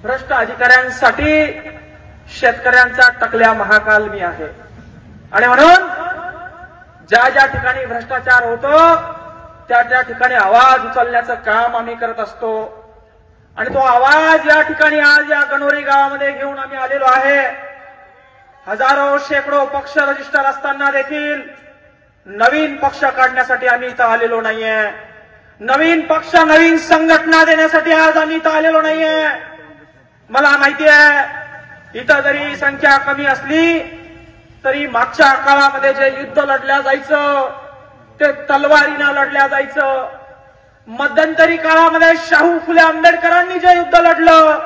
भ्रष्ट अधिकाऱ्यांसाठी शेतकऱ्यांचा टकल्या महाकाल मी आहे। आणि म्हणून ज्या ज्या ठिकाणी भ्रष्टाचार होतो त्या त्या ठिकाणी आवाज उचलण्याचं काम आम्ही करत असतो। आणि तो आवाज या ठिकाणी आज या गणोरी गावामध्ये घेऊन आम्ही आलेलो आहे। हजारो शेकडो पक्ष रजिस्टर असताना देखील नवीन पक्ष काढण्यासाठी आम्ही इथं आलेलो नाहीये। नवीन पक्ष नवीन संघटना देण्यासाठी आज आम्ही इथं आलेलो नाहीये। मला माहिती आहे इथं जरी संख्या कमी असली तरी मागच्या काळामध्ये जे युद्ध लढल्या जायचं ते तलवारीनं लढल्या जायचं। मध्यंतरी काळामध्ये शाहू फुले आंबेडकरांनी जे युद्ध लढलं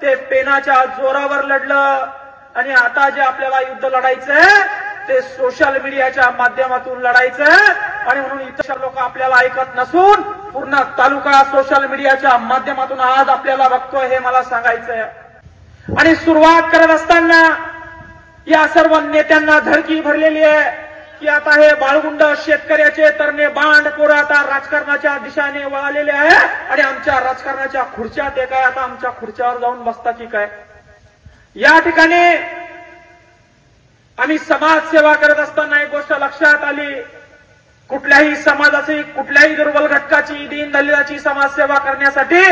ते पेनाच्या जोरावर लढलं। आणि आता जे आपल्याला युद्ध लढायचंय ते सोशल मीडियाच्या माध्यमातून लढायचंय। आणि म्हणून इतर लोक आपल्याला ऐकत नसून पूर्ण तालुका सोशल मीडियाच्या माध्यमातून आज आपल्याला बघतोय हे मला सांगायचंय। आणि सुरुवात करत असताना या सर्व नेत्यांना धडकी भरलेली आहे की आता हे बाळगुंड शेतकऱ्याचे तरणे बांड पोरं आता राजकारणाच्या दिशेने वळालेले आहे आणि आमच्या राजकारणाच्या खुर्च्या ते काय आता आमच्या खुर्च्यावर जाऊन बसता की काय। या ठिकाणी आम्ही समाजसेवा करत असताना एक गोष्ट लक्षात आली, कुठल्याही समाजाची कुठल्याही दुर्बल घटकाची दीनदलिताची समाजसेवा करण्यासाठी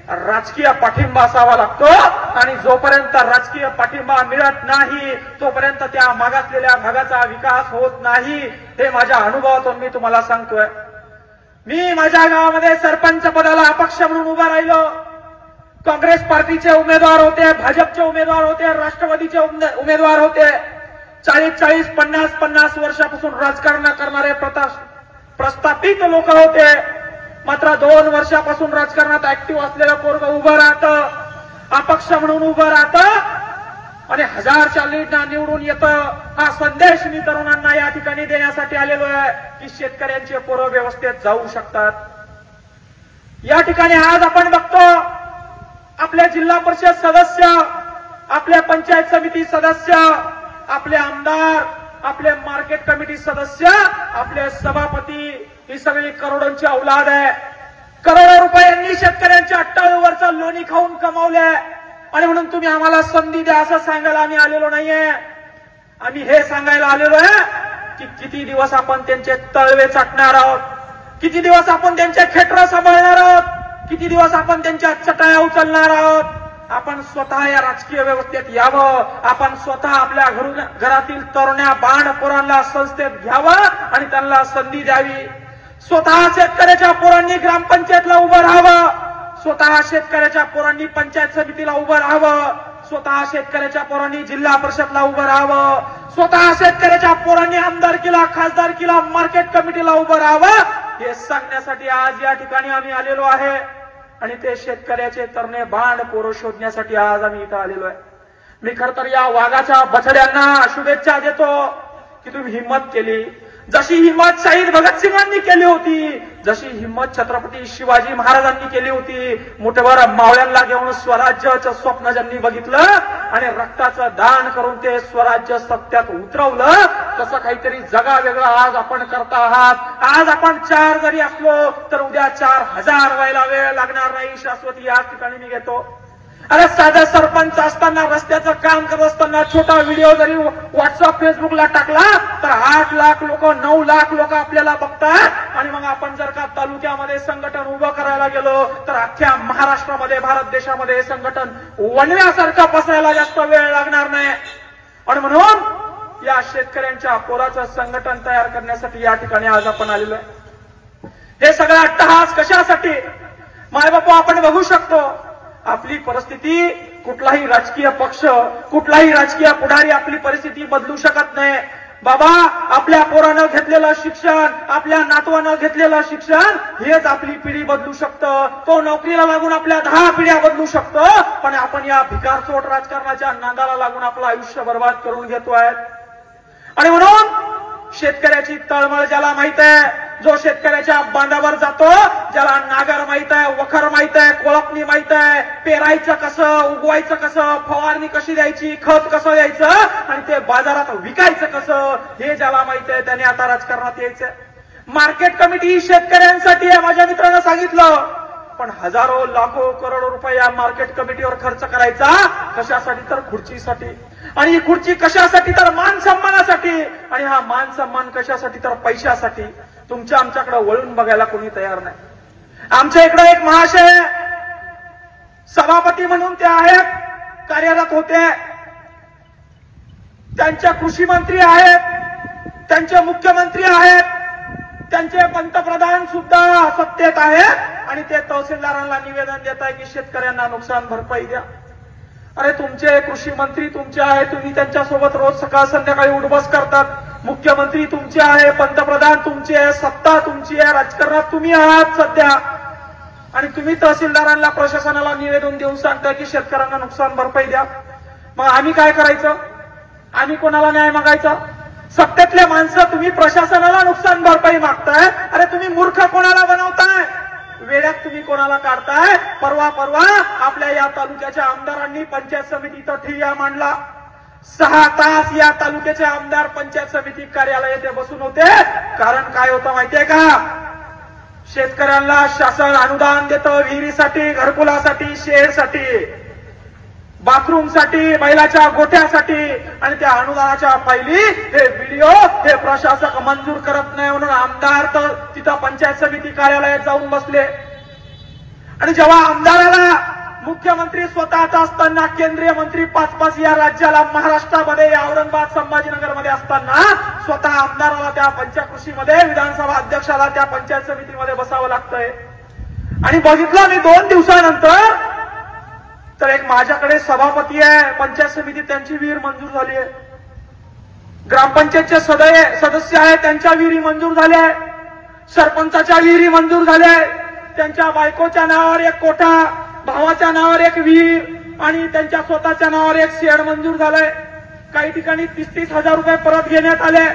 राजकीय पाठिंबा असावा लागतो। आणि जोपर्यंत राजकीय पाठिंबा मिळत नाही तोपर्यंत त्या मागासलेल्या भागाचा विकास होत नाही। हे माझ्या अनुभवातून मी तुम्हाला सांगतोय। मी माझ्या गावामध्ये सरपंच पदाला अपक्ष म्हणून उभा राहिलो। काँग्रेस पार्टीचे उमेदवार होते, भाजपचे उमेदवार होते, राष्ट्रवादीचे उमेदवार होते। 40-40, 50-50 वर्षापासून राजकारण करणारे प्रस्थापित लोक होते। मात्र 2 वर्षापासून राजकारणात ऍक्टिव्ह असलेलं पोरग उभं राहतं, अपक्ष म्हणून उभं राहतं आणि 1000च्या लीडनं निवडून येतं। हा संदेश मी तरुणांना या ठिकाणी देण्यासाठी आलेलो आहे की शेतकऱ्यांचे पोरं व्यवस्थेत जाऊ शकतात। या ठिकाणी आज आपण बघतो आपले जिल्हा परिषद सदस्य, आपले पंचायत समिती सदस्य, आपले आमदार, आपले मार्केट कमिटी सदस्य, आपले सभापती ही सगळी करोडोंची औलाद आहे। करोडो रुपयांनी शेतकऱ्यांच्या अट्टाळीवरचं लोणी खाऊन कमावले आणि म्हणून तुम्ही आम्हाला संधी द्या असं सांगायला आम्ही आलेलो नाहीये। आम्ही हे सांगायला आलेलो आहे की किती दिवस आपण त्यांचे तळवे चाटणार आहोत, किती दिवस आपण त्यांचे खेटर सांभाळणार आहोत, किती दिवस आपण त्यांच्या चटाया उचलणार आहोत। आपण स्वतः या राजकीय व्यवस्थेत यावं, आपण स्वतः आपल्या घरातील तरुण्या बांड पोरांना संस्थेत घ्यावं आणि त्यांना संधी द्यावी। स्वतः शेतकऱ्याच्या पोरांनी ग्रामपंचायतला उभं राहावं, स्वतः शेतकऱ्याच्या पोरांनी पंचायत समितीला उभं राहावं, स्वतः शेतकऱ्याच्या पोरांनी जिल्हा परिषदला उभं राहावं, स्वतः शेतकऱ्याच्या पोरांनी आमदारकीला, खासदारकीला, मार्केट कमिटीला उभं राहावं। हे सांगण्यासाठी आज या ठिकाणी आम्ही आलेलो आहे आणि ते शेतकऱ्याचे तरणे बांड पोरं शोधण्यासाठी आज आम्ही इथं आलेलो आहे। मी खरं तर या वाघाच्या बछड्यांना शुभेच्छा देतो की तुम्ही हिम्मत केली, जशी हिम्मत शहीद भगतसिंगांनी केली होती, जशी हिम्मत छत्रपती शिवाजी महाराजांनी केली होती। मोठेवर मावळ्यांना घेऊन स्वराज्याचं स्वप्न ज्यांनी बघितलं आणि रक्ताचं दान करून ते स्वराज्य सत्यात उतरवलं, तसं काहीतरी जगा वेगळं आज आपण करता आहात। आज आपण 4 जरी असलो तर उद्या 4000 व्हायला वेळ लागणार नाही, शाश्वती या ठिकाणी मी घेतो। अरे साधा सरपंच असताना रस्त्याचं काम करत असताना छोटा व्हिडिओ जरी व्हॉट्सअप फेसबुकला टाकला तर 8 लाख लोक 9 लाख लोक आपल्याला बघतात। आणि मग आपण जर का तालुक्यामध्ये संघटन उभं करायला गेलो तर अख्ख्या महाराष्ट्रामध्ये भारत देशामध्ये हे संघटन वणव्यासारखं पसरायला जास्त वेळ लागणार नाही। आणि म्हणून या शेतकऱ्यांच्या पोराचं संघटन तयार करण्यासाठी या ठिकाणी आज आपण आलेलो आहे। हे सगळं अट्टहास कशासाठी मायबापू आपण बघू शकतो। आपली परिस्थिती कुठलाही राजकीय पक्ष, कुठलाही राजकीय पुढारी आपली परिस्थिती बदलू शकत नाही। बाबा आपल्या पोरानं घेतलेलं शिक्षण, आपल्या नातवानं घेतलेलं शिक्षण हेच आपली पिढी बदलू शकतं। तो नोकरीला लागून आपल्या 10 पिढ्या बदलू शकतो, पण आपण या भिकारचोट राजकारणाच्या नादाला लागून आपलं आयुष्य बर्बाद करून घेतोय। आणि म्हणून शेतकऱ्याची तळमळ ज्याला माहित आहे, जो शेतकऱ्याच्या बांधावर जातो, ज्याला नागर माहित आहे, वखर माहित आहे, कोळपणी माहित आहे, पेरायचं कसं, उगवायचं कसं, फवारणी कशी द्यायची, खत कसं द्यायचं आणि ते बाजारात विकायचं कसं, हे ज्याला माहित आहे त्याने आता राजकारणात यायचं। मार्केट कमिटी शेतकऱ्यांसाठी आहे, माझ्या मित्रानं सांगितलं। पण हजारो लाखो करोडो रुपये या मार्केट कमिटीवर खर्च करायचा कशासाठी? तर खुर्चीसाठी. आणि ही खुर्ची कशासाठी? तर मान सन्मानासाठी. आणि हा मान सन्मान कशासाठी? तर पैशासाठी. तुमच्या आमच्याकडे वळून बघायला कोणी तयार नाही. आमच्या इकडे एक महाशय सभापती म्हणून ते आहेत, कार्यरत होते. त्यांचे कृषी मंत्री आहेत, त्यांचे मुख्यमंत्री आहेत, त्यांचे पंतप्रधान सुद्धा सत्तेत आहेत आणि ते तहसीलदारांना निवेदन देत आहे की शेतकऱ्यांना नुकसान भरपाई द्या. अरे तुमचे कृषी मंत्री तुमचे आहे, तुम्ही त्यांच्यासोबत रोज सकाळ संध्याकाळी उठबस करतात. मुख्यमंत्री तुमचे आहे, पंतप्रधान तुमचे आहे, सत्ता तुमची आहे, राजकारणात तुम्ही आहात सध्या. आणि तुम्ही तहसीलदारांना प्रशासनाला निवेदन देऊन सांगताय की शेतकऱ्यांना नुकसान भरपाई द्या. मग आम्ही काय करायचं? आम्ही कोणाला न्याय मागायचा? सत्तेतले माणसं तुम्ही प्रशासनाला नुकसान भरपाई मागताय. अरे तुम्ही मूर्ख कोणाला बनवताय? वेड्यात तुम्ही कोणाला काढताय? परवा आपल्या या तालुक्याच्या आमदारांनी पंचायत समितीचा ठिय्या मांडला. 6 तास या तालुक्याचे आमदार पंचायत समिती कार्यालय येथे बसून होते. कारण काय होतं माहितीये का? शेतकऱ्यांना शासन अनुदान देतं विहिरीसाठी, घरकुलासाठी, शेडसाठी, बाथरूमसाठी, बैलाच्या गोठ्यासाठी. आणि त्या अनुदानाच्या फायली, हे व्हिडिओ हे प्रशासक मंजूर करत नाही म्हणून आमदार तर तिथं पंचायत समिती कार्यालयात जाऊन बसले. आणि जेव्हा आमदाराला मुख्यमंत्री स्वतःचा असताना, केंद्रीय मंत्री 5-5 या राज्याला, महाराष्ट्रामध्ये या औरंगाबाद संभाजीनगरमध्ये असताना स्वतः आमदाराला त्या पंचकृषीमध्ये, विधानसभा अध्यक्षाला त्या पंचायत समितीमध्ये बसावं लागतंय. आणि बघितलं मी 2 दिवसानंतर तर एक माझ्याकडे सभापती आहे पंचायत समितीत, त्यांची विहीर मंजूर झाली आहे. ग्रामपंचायतचे सदस्य आहेत, त्यांच्या विहिरी मंजूर झाल्या आहे. सरपंचाच्या विहिरी मंजूर झाल्या आहे. त्यांच्या बायकोच्या नावावर एक कोठा, भावाच्या नावावर एक विहीर आणि त्यांच्या स्वतःच्या नावावर एक शेड मंजूर झालंय. काही ठिकाणी 30-30 हजार रुपये परत घेण्यात आले.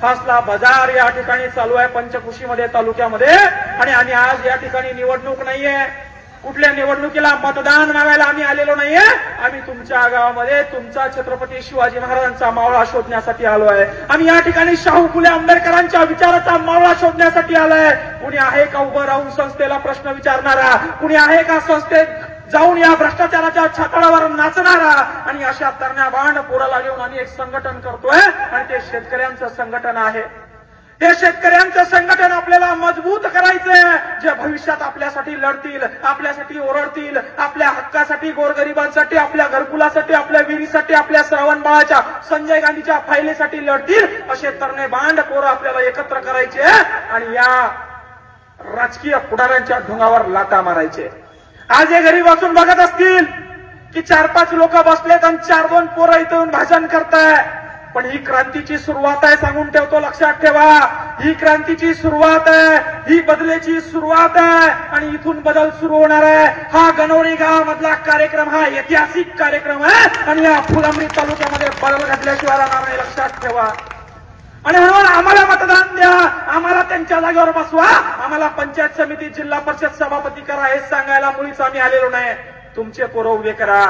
फासला बाजार या ठिकाणी चालू आहे पंचकृषीमध्ये, तालुक्यामध्ये. आणि आज या ठिकाणी निवडणूक नाहीये. कुठल्या निवडणुकीला मतदान मागायला आम्ही आलेलो नाहीये. आम्ही तुमच्या गावामध्ये तुमचा छत्रपती शिवाजी महाराजांचा मावळा शोधण्यासाठी आलो आहे. आम्ही या ठिकाणी शाहू फुले आंबेडकरांच्या विचाराचा मावळा शोधण्यासाठी आलोय. कुणी आहे का उभं राहून संस्थेला प्रश्न विचारणारा? कुणी आहे का संस्थेत जाऊन या भ्रष्टाचाराच्या छाताडावर नाचणारा? आणि अशा तरण्या बाण पोराला घेऊन आम्ही एक संघटन करतोय आणि ते शेतकऱ्यांचं संघटन आहे. हे शेतकऱ्यांचं संघटन आपल्याला मजबूत करायचंय, जे भविष्यात आपल्यासाठी लढतील, आपल्यासाठी ओरडतील, आपल्या हक्कासाठी, गोरगरिबांसाठी, आपल्या घरकुलासाठी, आपल्या विहिरीसाठी, आपल्या श्रावण बाळाच्या, संजय गांधीच्या फायलीसाठी लढतील. असे तरणे बांड पोरं आपल्याला एकत्र करायचे आणि या राजकीय पुढाऱ्यांच्या ढोंगावर लाथा मारायचे. आज हे घरी बसून बघत असतील की 4-5 लोक बसलेत आणि 4-2 पोरं इथून भाषण करताय. पण ही क्रांतीची सुरुवात आहे, सांगून ठेवतो, लक्षात ठेवा. ही क्रांतीची सुरुवात आहे, ही बदलेची सुरुवात आहे आणि इथून बदल सुरू होणार आहे. हा गणोरी गावामधला कार्यक्रम हा ऐतिहासिक कार्यक्रम आहे आणि या फुलंब्री तालुक्यामध्ये बदल घडल्याशिवाय राहणार नाही, लक्षात ठेवा. आणि म्हणून आम्हाला मतदान द्या, आम्हाला त्यांच्या जागेवर बसवा, आम्हाला पंचायत समिती, जिल्हा परिषद सभापती करा हे सांगायला मुळीच आम्ही आलेलो नाही. तुमचे पोरं उभे करा,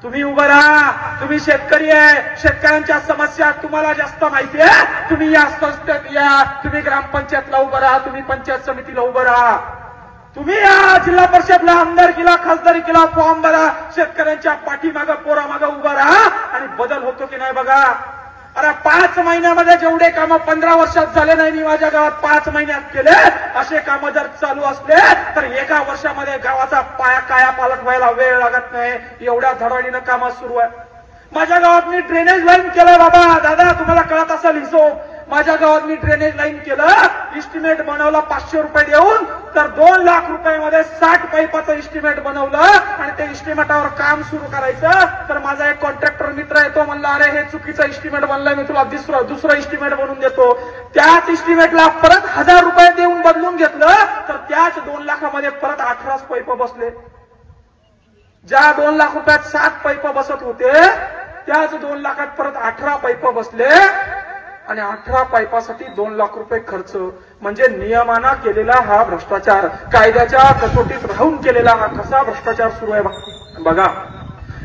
तुम्ही उभं राहा. तुम्ही शेतकरी आहे, शेतकऱ्यांच्या समस्या तुम्हाला जास्त माहिती आहे. तुम्ही या संस्थेत या, तुम्ही ग्रामपंचायतला उभं राहा, तुम्ही पंचायत समितीला उभं राहा, तुम्ही या जिल्हा परिषदला, आमदारकीला, खासदारकीला फॉर्म भरा. शेतकऱ्यांच्या पाठीमागं, पोरामागं उभं राहा आणि बदल होतो की नाही बघा. अरे 5 महिन्यामध्ये जेवढे कामं 15 वर्षात झाले नाही, मी माझ्या गावात 5 महिन्यात केले. असे कामं जर चालू असले तर 1 वर्षामध्ये गावाचा काया पालट व्हायला वेळ लागत नाही. एवढ्या धडाडीनं कामं सुरू आहे. माझ्या गावात मी ड्रेनेज लाईन केलं बाबा. दादा तुम्हाला कळत असेल हिशोब. माझ्या गावात मी ड्रेनेज लाईन केलं, इस्टिमेट बनवला 500 रुपये देऊन, तर 2 लाख रुपयामध्ये 60 पाईपाचं इस्टिमेट बनवलं आणि ते इस्टिमेटावर काम सुरू करायचं. तर माझा एक कॉन्ट्रॅक्टर मित्र येतो, म्हणला अरे हे चुकीचं इस्टिमेट बनलंय, मी तुला दुसरं इस्टिमेट बनवून देतो. त्याच इस्टिमेटला परत 1000 रुपये देऊन बदलून घेतलं, तर त्याच 2 लाखामध्ये परत 18 पाईप बसले. ज्या 2 लाख रुपयात 7 पाईप बसत होते, त्याच 2 लाखात परत 18 पाईप बसले आणि 18 पाईपासाठी 2 लाख रुपये खर्च. म्हणजे नियमानं केलेला हा भ्रष्टाचार, कायद्याच्या कसोटीत राहून केलेला हा कसा भ्रष्टाचार सुरू आहे बघा.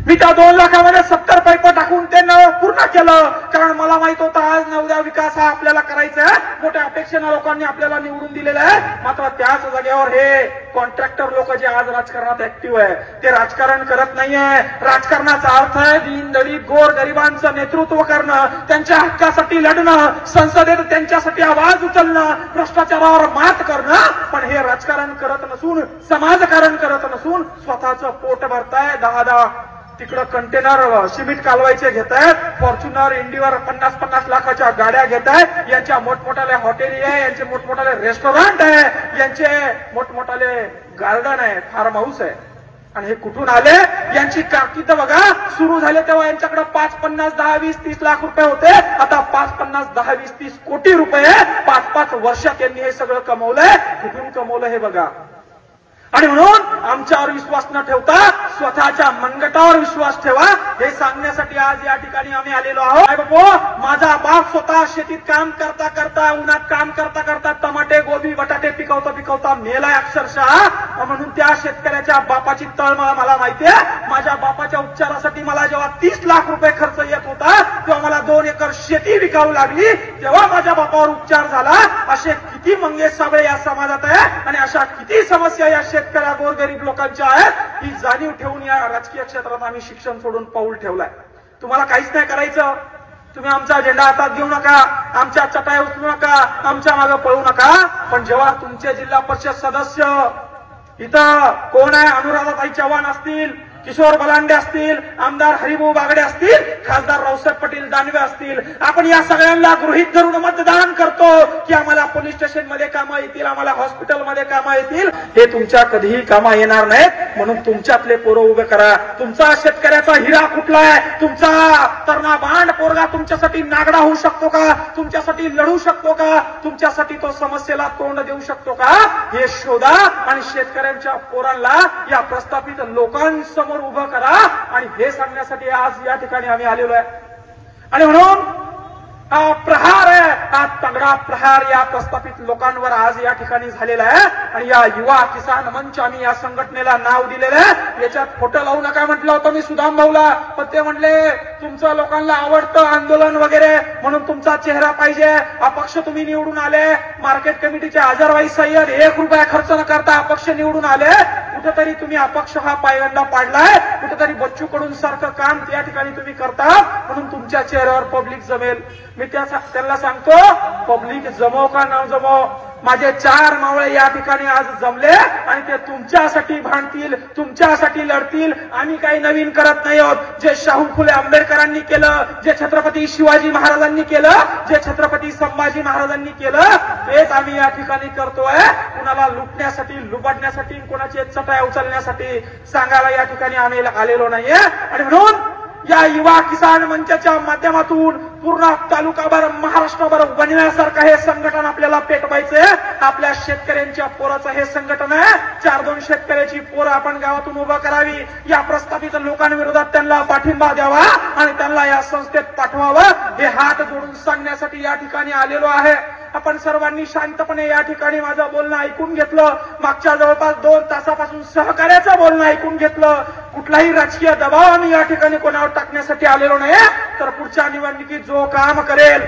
मी त्या 2 लाखामध्ये 70 पैप टाकून ते पूर्ण केलं, कारण मला माहित होतं आज न उद्या विकास हा आपल्याला करायचा आहे. मोठ्या अपेक्षेनं लोकांनी आपल्याला निवडून दिलेलं आहे. मात्र त्याच जागेवर हे कॉन्ट्रॅक्टर लोक जे आज राजकारणात ऍक्टिव्ह आहे ते राजकारण करत नाहीये. राजकारणाचा अर्थ आहे दीनदलित गोर गरिबांचं नेतृत्व करणं, त्यांच्या हक्कासाठी लढणं, संसदेत त्यांच्यासाठी आवाज उचलणं, भ्रष्टाचारावर मात करणं. पण हे राजकारण करत नसून, समाजकारण करत नसून स्वतःचं पोट भरताय. 10 तिकडं कंटेनर सिमेंट कालवायचे घेत आहेत, फॉर्च्युनर इंडिवर 50-50 लाखाच्या गाड्या घेत आहेत, यांच्या मोठमोठाले हॉटेल आहे, यांचे मोठमोठाले रेस्टॉरंट आहे, यांचे मोठमोठाले गार्डन आहे, फार्म हाऊस आहे. आणि हे कुठून आले? यांची कारकीर्द बघा, सुरू झाले तेव्हा यांच्याकडे 5, 50, 10, 20, 30 लाख रुपये होते. आता 5, 50, 10, 20, 30 कोटी रुपये 5-5 वर्षात यांनी हे सगळं कमवलंय. कुठून कमवलं हे बघा. आणि म्हणून आमच्यावर विश्वास न ठेवता स्वतःच्या मनगटावर विश्वास ठेवा, हे सांगण्यासाठी आज या ठिकाणी आम्ही आलेलो आहोत. बाबा, माझा बाप स्वतः शेतीत काम करता करता, उन्हात काम करता करता टमाटे, गोबी, बटाटे पिकवता मेलाय अक्षरशः. म्हणून त्या शेतकऱ्याच्या बापाची तळमळ मला माहितीये. माझ्या बापाच्या उपचारासाठी मला जेव्हा 30 लाख रुपये खर्च येत होता, तेव्हा मला 2 एकर शेती विकावी लागली, तेव्हा माझ्या बापावर उपचार झाला. असे किती मंगेश साबळे या समाजात आहे आणि अशा किती समस्या या शेतकऱ्या गोरगरीब लोकांच्या आहेत, ही जाणीव ठेवून या राजकीय क्षेत्रात आम्ही शिक्षण सोडून पाऊल ठेवलाय. तुम्हाला काहीच नाही करायचं. तुम्ही आमचा झेंडा हातात घेऊ नका, आमच्या चटाई उचलू नका, आमच्या मागे पळू नका. पण जेव्हा तुमचे जिल्हा परिषद सदस्य इथं कोण आहे, अनुराधाताई चव्हाण असतील, किशोर बलांडे असतील, आमदार हरिभाऊ बागडे असतील, खासदार रावसाहेब पाटील दानवे असतील, आपण या सगळ्यांना गृहीत धरून मतदान करतो की आम्हाला पोलीस स्टेशनमध्ये कामं येतील, आम्हाला हॉस्पिटलमध्ये कामं येतील. हे तुमच्या कधीही कामं येणार नाहीत. म्हणून तुमच्यातले पोरं उभे करा. तुमचा शेतकऱ्याचा हिरा कुठलाय? तुमचा तरणा बांड पोरगा तुमच्यासाठी नागडा होऊ शकतो का? तुमच्यासाठी लढू शकतो का? तुमच्यासाठी तो समस्येला तोंड देऊ शकतो का? हे शोधा आणि शेतकऱ्यांच्या पोरांना या प्रस्थापित लोकांसमोर उभं करा. आणि हे सांगण्यासाठी आज या ठिकाणी आम्ही आलेलो आहे. आणि म्हणून हा प्रहार आहे, हा तगडा प्रहार या प्रस्थापित लोकांवर आज या ठिकाणी झालेला आहे. आणि या युवा किसान मंच आम्ही या संघटनेला नाव दिलेलं आहे. याच्यात फोटो लावू नका म्हटलं होतं मी सुदाम भाऊला, पण ते म्हणले तुमचं लोकांना आवडतं आंदोलन वगैरे, म्हणून तुमचा चेहरा पाहिजे. अपक्ष तुम्ही निवडून आले, मार्केट कमिटीचे अजरवाई सय्यद 1 रुपया खर्च न करता अपक्ष निवडून आले. कुठेतरी तुम्ही अपक्ष हा पायंडा पाडलाय, कुठेतरी बच्चू कडून सारखं काम त्या ठिकाणी तुम्ही करता, म्हणून तुमच्या चेहऱ्यावर पब्लिक जमेल. मी त्यांना सांगतो, पब्लिक जमो का न जमो, माझे 4 मावळे या ठिकाणी आज जमले आणि ते तुमच्यासाठी भांडतील, तुमच्यासाठी लढतील. आम्ही काही नवीन करत नाही आहोत. जे शाहू फुले आंबेडकरांनी केलं, जे छत्रपती शिवाजी महाराजांनी केलं, जे छत्रपती संभाजी महाराजांनी केलं, तेच आम्ही या ठिकाणी करतोय. कुणाला लुटण्यासाठी, लुबाडण्यासाठी, कोणाची चटाई उचलण्यासाठी सांगायला या ठिकाणी आम्ही आलेलो नाहीये. आणि म्हणून या युवा किसान मंचाच्या माध्यमातून पूर्ण तालुकाभर, महाराष्ट्रभर बनण्यासारखं हे संघटन आपल्याला पेटवायचंय. आपल्या शेतकऱ्यांच्या पोराचं हे संघटन आहे. 4-2 शेतकऱ्याची पोरं आपण गावातून उभं करावी, या प्रस्थापित लोकांविरोधात त्यांना पाठिंबा द्यावा आणि त्यांना या संस्थेत पाठवावं, हे हात जोडून सांगण्यासाठी या ठिकाणी आलेलो आहे. आपण सर्वांनी शांतपणे या ठिकाणी माझं बोलणं ऐकून घेतलं. मागच्या जवळपास 2 तासापासून सहकार्याचं बोलणं ऐकून घेतलं. कुठलाही राजकीय दबाव आम्ही या ठिकाणी कोणावर टाकण्यासाठी आलेलो नाही. तर पुढच्या निवडणुकीत जो काम करेल